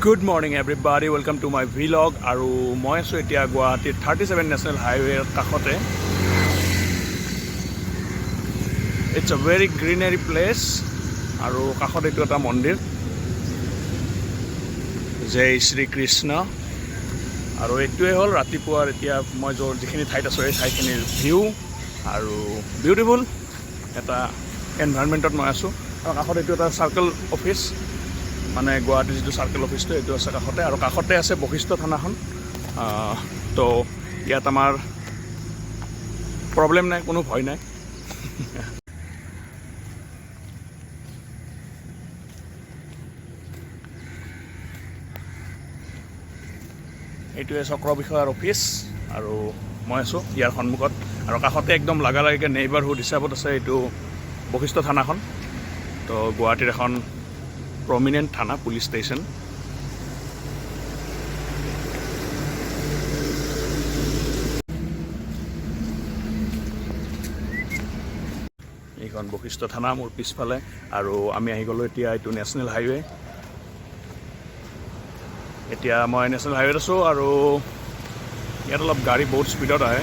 Good morning everybody, welcome to my vlog. আৰু মই আছোঁ এতিয়া গুৱাহাটীৰ 37 নেশ্যনেল হাইৱেৰ কাষতে. It's a very greenery place আৰু কাষত এইটো এটা মন্দিৰ জয় শ্ৰী কৃষ্ণ. আৰু এইটোৱে হ'ল ৰাতিপুৱাৰ এতিয়া মই যিখিনি ঠাইত আছোঁ এই ঠাইখিনিৰ ভিউ আৰু বিউটিফুল এটা এনভাইৰনমেণ্টত মই আছোঁ. আৰু কাষত এইটো এটা চাৰ্কেল অফিচ, মানে গুৱাহাটীৰ যিটো চাৰ্কেল অফিচটো এইটো আছে কাষতে, আৰু কাষতে আছে বশিষ্ঠ থানাখন. তো ইয়াত আমাৰ প্ৰব্লেম নাই, কোনো ভয় নাই. এইটোৱে চক্ৰ বিষয়াৰ অফিচ আৰু মই আছোঁ ইয়াৰ সন্মুখত. আৰু কাষতে একদম লাগালাগিকৈ নেইবাৰহুড হিচাপত আছে এইটো বশিষ্ঠ থানাখন. তো গুৱাহাটীৰ এখন প্ৰমিনেণ্ট থানা, পুলিচ ষ্টেচন. এইখন বশিষ্ঠ থানা মোৰ পিছফালে, আৰু আমি আহি গ'লোঁ এতিয়া এইটো নেশ্যনেল হাইৱে. এতিয়া মই নেশ্যনেল হাইৱেত আছোঁ আৰু ইয়াত অলপ গাড়ী বহুত স্পীডত আহে.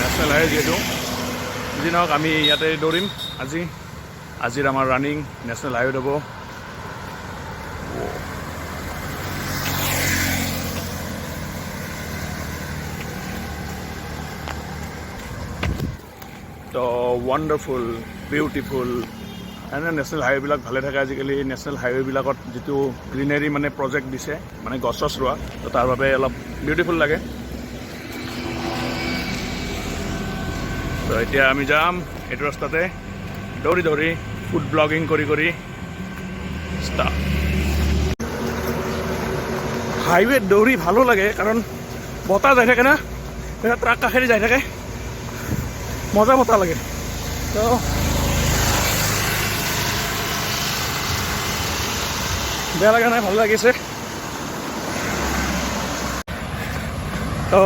নেশ্যনেল হাইৱে যিহেতু, যি নহওক আমি ইয়াতে দৌৰিম আজিৰ আমাৰ ৰানিং নেশ্যনেল হাইৱেত হ'ব. তো ৱাণ্ডাৰফুল, বিউটিফুল এনে নেশ্যনেল হাইৱেবিলাক ভালে থাকে আজিকালি. নেশ্যনেল হাইৱেবিলাকত যিটো গ্ৰীনেৰী মানে প্ৰজেক্ট দিছে, মানে গছ চছ ৰোৱা, তো তাৰ বাবে অলপ বিউটিফুল লাগে. তো এতিয়া আমি যাম এইটো ৰাস্তাতে দৌৰি দৌৰি, ফুড ব্লগিং কৰি কৰি. হাইৱেত দৌৰি ভালো লাগে কাৰণ বতাহ যাই থাকে না, ট্ৰাক কাষেদি যাই থাকে, মজা বতাহ লাগে. তো বেয়া লগা নাই, ভাল লাগিছে. তো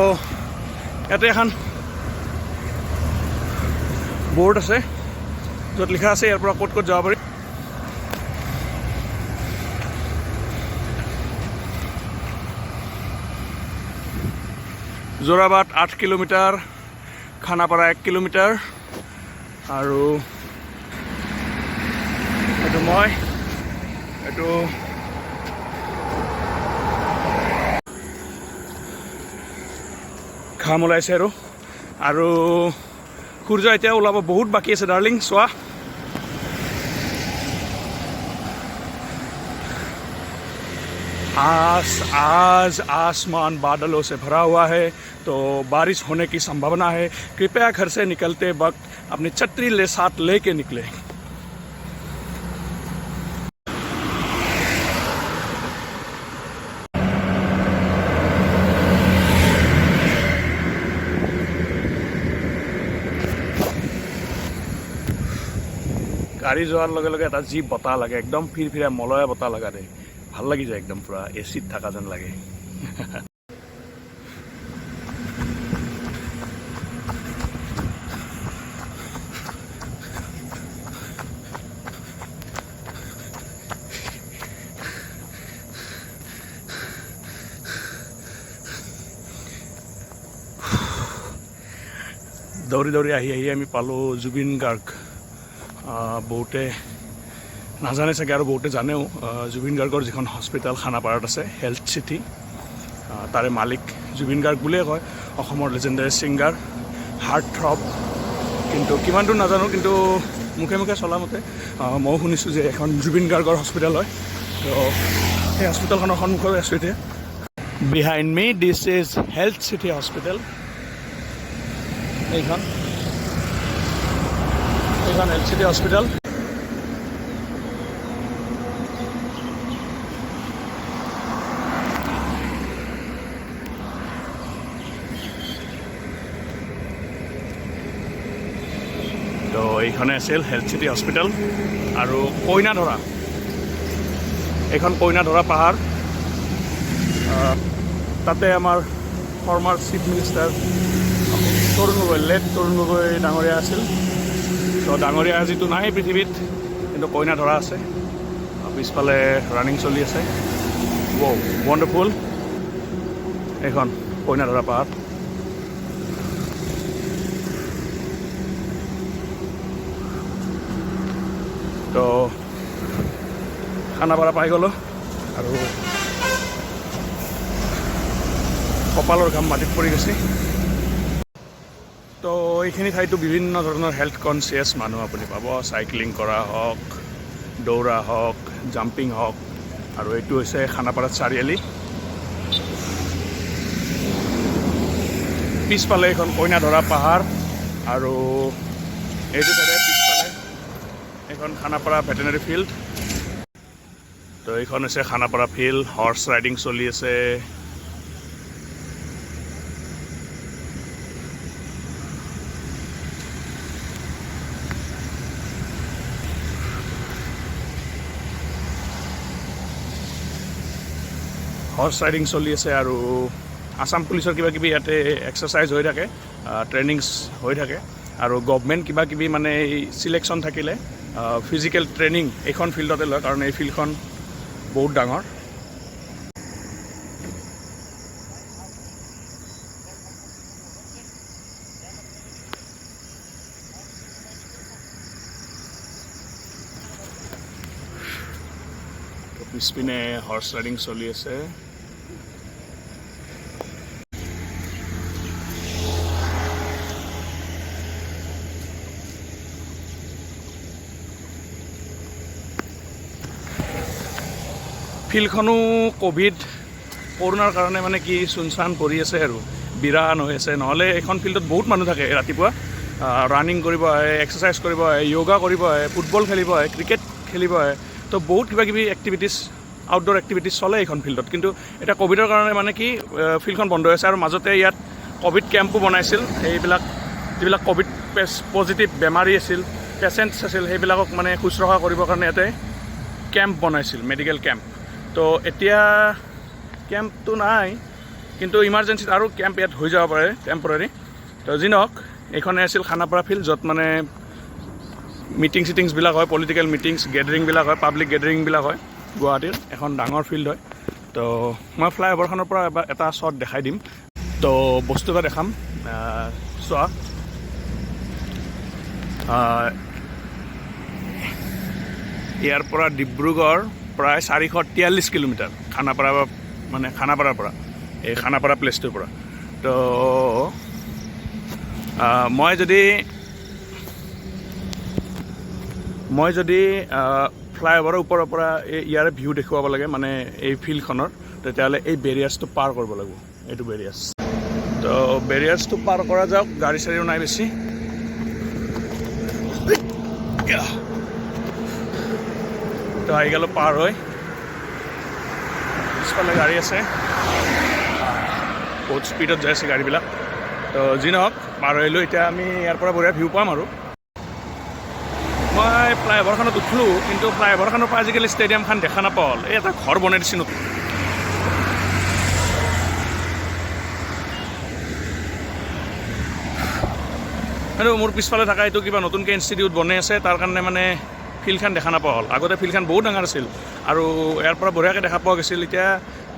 ইয়াতে এখন বৰ্ড আছে য'ত লিখা আছে ইয়াৰ পৰা ক'ত ক'ত যাব পাৰি. যোৰাবাট 8 কিলোমিটাৰ, খানাপাৰা 1 কিলোমিটাৰ, আৰু এইটো ঘাম ওলাইছে আৰু সূৰ্য এতিয়া ওলাব বহুত বাকী আছে. ডাৰ্লিং চোৱা, आज आसमान बादलों से भरा हुआ है, तो बारिश होने की संभावना है. कृपया घर से निकलते वक्त अपनी छतरी साथ लेके निकले. গাড়ী যোৱাৰ লগে লগে এটা যি বতাহ লাগে, একদম ফিৰফিৰা মলয়া বতাহ লগা দেই, ভাল লাগি যায়, একদম পুৰা এচিত থকা যেন লাগে. দৌৰি দৌৰি আহি আমি পালোঁ জুবিন গাৰ্গ. বহুতে নাজানে চাগে, আৰু বহুতে জানেও. জুবিন গাৰ্গৰ যিখন হস্পিটেল খানাপাৰাত আছে, হেল্থ চিটি, তাৰে মালিক জুবিন গাৰ্গ বুলিয়ে কয়. অসমৰ লেজেণ্ডাৰী ছিংগাৰ, হাৰ্ট থ্ৰব. কিন্তু কিমান দূৰ নাজানো, কিন্তু মুখে মুখে চলা মতে ময়ো শুনিছোঁ যে এখন জুবিন গাৰ্গৰ হস্পিটেল হয়. তো সেই হস্পিটেলখনৰ সন্মুখতে আছোঁ এতিয়া. Behind me this is health city hospital. এইখন হেল্থ চিটি হস্পিটেল. তো এইখনে আছিল হেল্থ চিটি হস্পিটেল. আৰু কইনাধৰা, এইখন কইনাধৰা পাহাৰ. তাতে আমাৰ former chief minister Tarun Gogoi, Tarun Gogoi ডাঙৰীয়া আছিল. তো ডাঙৰীয়া আজিতো নাই পৃথিৱীত, কিন্তু কইনাধৰা আছে. পিছফালে ৰানিং চলি আছে. ৱাণ্ডাৰফুল এইখন কইনাধৰা পাহাৰ। তো খানাপাৰা পাই গ'লোঁ আৰু কপালৰ ঘাম মাটিত পৰি গৈছে। তো এইখিনি ঠাইতো বিভিন্ন ধৰণৰ হেল্থ কনচিয়াছ মানুহ আপুনি পাব, চাইক্লিং কৰা হওক, দৌৰা হওক, জাম্পিং হওক। আৰু এইটো হৈছে খানাপাৰা চাৰিআলি। পিছফালে এইখন কইনাধৰা পাহাৰ আৰু এইটো চাইডে পিছফালে এইখন খানাপাৰা ভেটেনেৰী ফিল্ড। তো এইখন হৈছে খানাপাৰা ফিল্ড, হৰ্চ ৰাইডিং চলি আছে। হৰ্চ ৰাইডিং চলি আছে আৰু আসাম পুলিচৰ কিবা কিবি ইয়াতে এক্সাৰচাইজ হৈ থাকে, ট্ৰেইনিংছ হৈ থাকে। আৰু গভমেণ্ট কিবা কিবি মানে চিলেকশ্যন থাকিলে ফিজিকেল ট্ৰেইনিং এইখন ফিল্ডতে লয়, কাৰণ এই ফিল্ডখন বহুত ডাঙৰ। পিছপিনে হৰ্চ ৰাইডিং চলি আছে। ফিল্ডখনো কৰোণাৰ কাৰণে মানে কি চুনচান পৰি আছে আৰু বিৰান হৈ আছে। নহ'লে এইখন ফিল্ডত বহুত মানুহ থাকে। ৰাতিপুৱা ৰানিং কৰিব আহে, এক্সাৰচাইজ কৰিব আহে, য়োগা কৰিব আহে, ফুটবল খেলিব আহে, ক্ৰিকেট খেলিব আহে। তো বহুত কিবা কিবি এক্টিভিটিছ, আউটডোৰ এক্টিভিটিছ চলে এইখন ফিল্ডত। কিন্তু এতিয়া ক'ভিডৰ কাৰণে মানে কি ফিল্ডখন বন্ধ হৈ আছে। আৰু মাজতে ইয়াত ক'ভিড কেম্পো বনাইছিল। সেইবিলাক যিবিলাক ক'ভিড পজিটিভ বেমাৰী আছিল, পেচেণ্টছ আছিল, সেইবিলাকক মানে শুশ্ৰূষা কৰিবৰ কাৰণে ইয়াতে কেম্প বনাইছিল, মেডিকেল কেম্প। তো এতিয়া কেম্পটো নাই, কিন্তু ইমাৰ্জেঞ্চিত আৰু কেম্প ইয়াত হৈ যাব পাৰে টেম্পৰাৰী। তো যি নহওক, এইখনে আছিল খানাপাৰা ফিল্ড, য'ত মানে মিটিংছবিলাক হয়, পলিটিকেল মিটিংছ গেডাৰিংবিলাক হয়, পাব্লিক গেডাৰিংবিলাক হয়। গুৱাহাটীৰ এখন ডাঙৰ ফিল্ড হয়। তো মই ফ্লাইঅভাৰখনৰ পৰা এবাৰ এটা শ্বট দেখাই দিম। তো বস্তু এটা দেখাম, চোৱা। ইয়াৰ পৰা ডিব্ৰুগড় প্ৰায় 443 কিলোমিটাৰ, খানাপাৰাৰ পৰা, এই খানাপাৰা প্লেচটোৰ পৰা। তো মই যদি ফ্লাইঅভাৰৰ ওপৰৰ পৰা ইয়াৰে ভিউ দেখুৱাব লাগে, মানে এই ফিল্ডখনৰ, তেতিয়াহ'লে এই বেৰিয়াৰ্ছটো পাৰ কৰিব লাগিব, এইটো বেৰিয়াৰ্ছ। তো বেৰিয়াৰ্ছটো পাৰ কৰা যাওক, গাড়ী চাড়ীও নাই বেছি। তো আহি গ'লোঁ পাৰ হৈ। পিছফালে গাড়ী আছে, বহুত স্পীডত যাই আছে গাড়ীবিলাক। তো যি নহওক, পাৰ আহিলোঁ। এতিয়া আমি ইয়াৰ পৰা বঢ়িয়া ভিউ পাম। আৰু মই ফ্লাইঅভাৰখনত উঠিলোঁ, কিন্তু ফ্লাইঅভাৰখনৰ পৰা আজিকালি ষ্টেডিয়ামখন দেখা নাপাওঁ। এই এটা ঘৰ বনাই দিছে নতুন। আৰু মোৰ পিছফালে থকা এইটো কিবা নতুনকৈ ইনষ্টিটিউট বনাই আছে, তাৰ কাৰণে মানে ফিল্ডখন দেখা নাপোৱা হ'ল। আগতে ফিল্ডখন বহুত ডাঙৰ আছিল আৰু ইয়াৰ পৰা বঢ়িয়াকৈ দেখা পোৱা গৈছিল। এতিয়া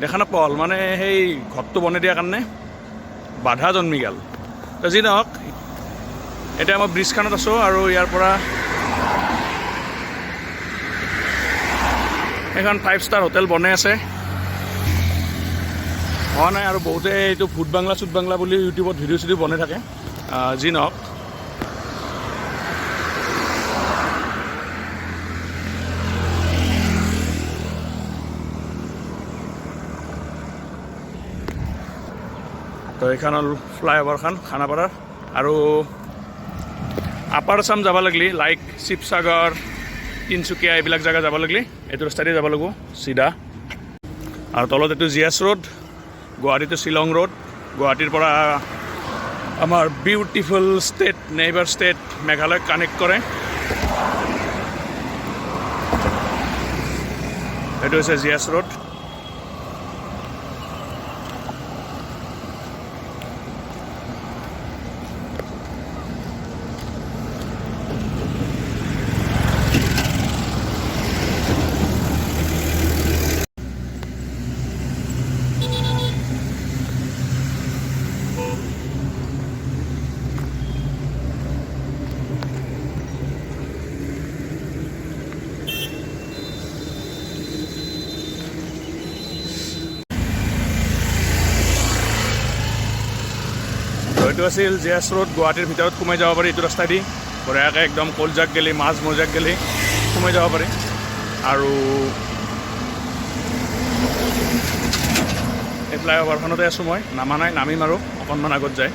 দেখা নাপোৱা হ'ল, মানে সেই ঘৰটো বনাই দিয়াৰ কাৰণে বাধা জন্মি গ'ল। তো যি নহওক, এতিয়া মই ব্ৰিজখনত আছোঁ আৰু ইয়াৰ পৰা এখন 5 ষ্টাৰ হোটেল বনাই আছে, হোৱা নাই। আৰু বহুতে এইটো ভূত বাংলা চুট বাংলা বুলি ইউটিউবত ভিডিঅ' চিডিঅ' বনাই থাকে। যি নহওক, তো এইখন হ'ল ফ্লাইঅভাৰখন খানাপাৰাৰ। আৰু আপাৰ আছাম যাব লাগিলে, লাইক শিৱসাগৰ, তিনিচুকীয়া, এইবিলাক জেগা যাব লাগিলে এইটো ৰাস্তাতে যাব লাগিব চিধা। আৰু তলত এইটো GS ৰোড, গুৱাহাটীটো শ্বিলং ৰোড। গুৱাহাটীৰ পৰা আমাৰ বিউটিফুল ষ্টেট, নেইবাৰ ষ্টেট মেঘালয়ক কানেক্ট কৰে। এইটো হৈছে GS ৰোড। এইটো আছিল জে.এছ. ৰোড, গুৱাহাটীৰ ভিতৰত সোমাই যাব পাৰি এইটো ৰাস্তাইদি বঢ়িয়াকৈ একদম কলজাক গেলি মাছ মজাক গেলি সোমাই যাব পাৰি। আৰু এই ফ্লাইঅভাৰখনতে আছোঁ মই, নামা নাই, নামিম আৰু অকণমান আগত যায়।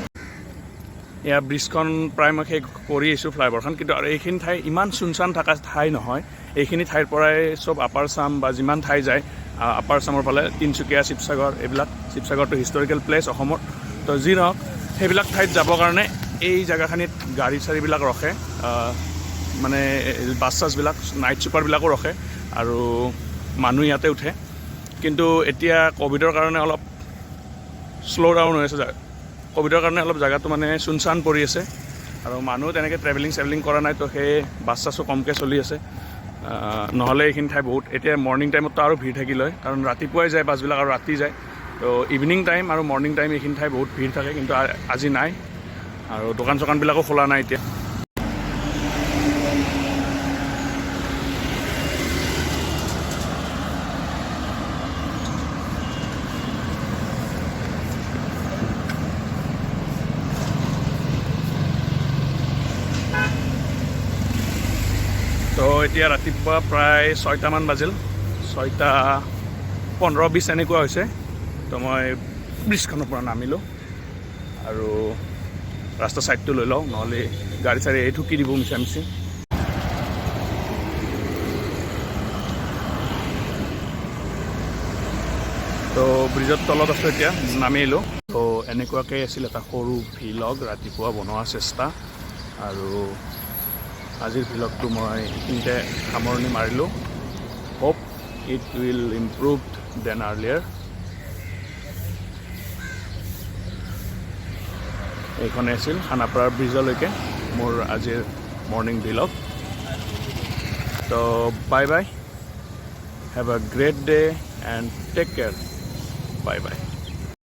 এয়া ব্ৰিজখন প্ৰায় মই শেষ কৰি আহিছোঁ ফ্লাইঅভাৰখন, কিন্তু আৰু এইখিনি ঠাই ইমান চুনচান থকা ঠাই নহয়। এইখিনি ঠাইৰ পৰাই চব আপাৰ আছাম বা যিমান ঠাই যায়, আপাৰ আছামৰ ফালে তিনিচুকীয়া, শিৱসাগৰ, এইবিলাক হিষ্টৰিকেল প্লেচ অসমৰ, তো যি নহওক সেইবিলাক ঠাইত যাবৰ কাৰণে এই জেগাখিনিত গাড়ী চাড়ীবিলাক ৰখে, মানে বাছ চাছবিলাক, নাইট ছুপাৰবিলাকো ৰখে আৰু মানুহ ইয়াতে উঠে। কিন্তু এতিয়া ক'ভিডৰ কাৰণে অলপ শ্ল' ডাউন হৈ আছে, ক'ভিডৰ কাৰণে অলপ জেগাটো মানে চুনচান পৰি আছে আৰু মানুহ তেনেকৈ ট্ৰেভেলিং কৰা নাই, তো সেই বাছ চাছো কমকৈ চলি আছে। নহ'লে এইখিনি ঠাই বহুত, এতিয়া মৰ্ণিং টাইমততো আৰু ভিৰ থাকিল হয়, কাৰণ ৰাতিপুৱাই যায় বাছবিলাক আৰু ৰাতি যায়, তো ইভিনিং টাইম আৰু মৰ্ণিং টাইম এইখিনি ঠাই বহুত ভিৰ থাকে, কিন্তু আজি নাই আৰু দোকান চোকানবিলাকো খোলা নাই এতিয়া। তো এতিয়া ৰাতিপুৱা প্ৰায় 6টামান বাজিল, 6:15-20 এনেকুৱা হৈছে। তো মই ব্ৰিজখনৰ পৰা নামিলোঁ আৰু ৰাস্তা ছাইডটো লৈ লওঁ, নহ'লে গাড়ী চাড়ী এই ঠুকি দিব মিছামিছি। তো ব্ৰিজৰ তলত আছোঁ এতিয়া, নামি আহিলোঁ। তো এনেকুৱাকৈ আছিল এটা সৰু ভিলগ ৰাতিপুৱা বনোৱাৰ চেষ্টা, আৰু আজিৰ ভিলগটো মই এইখিনিতে সামৰণি মাৰিলোঁ। Hope it will improved then earlier. এইখনে আছিল খানাপাৰাৰ ব্ৰিজলৈকে মোৰ আজিৰ মৰ্ণিং ভিলগ। তো bye bye, have a great day and take care, bye by.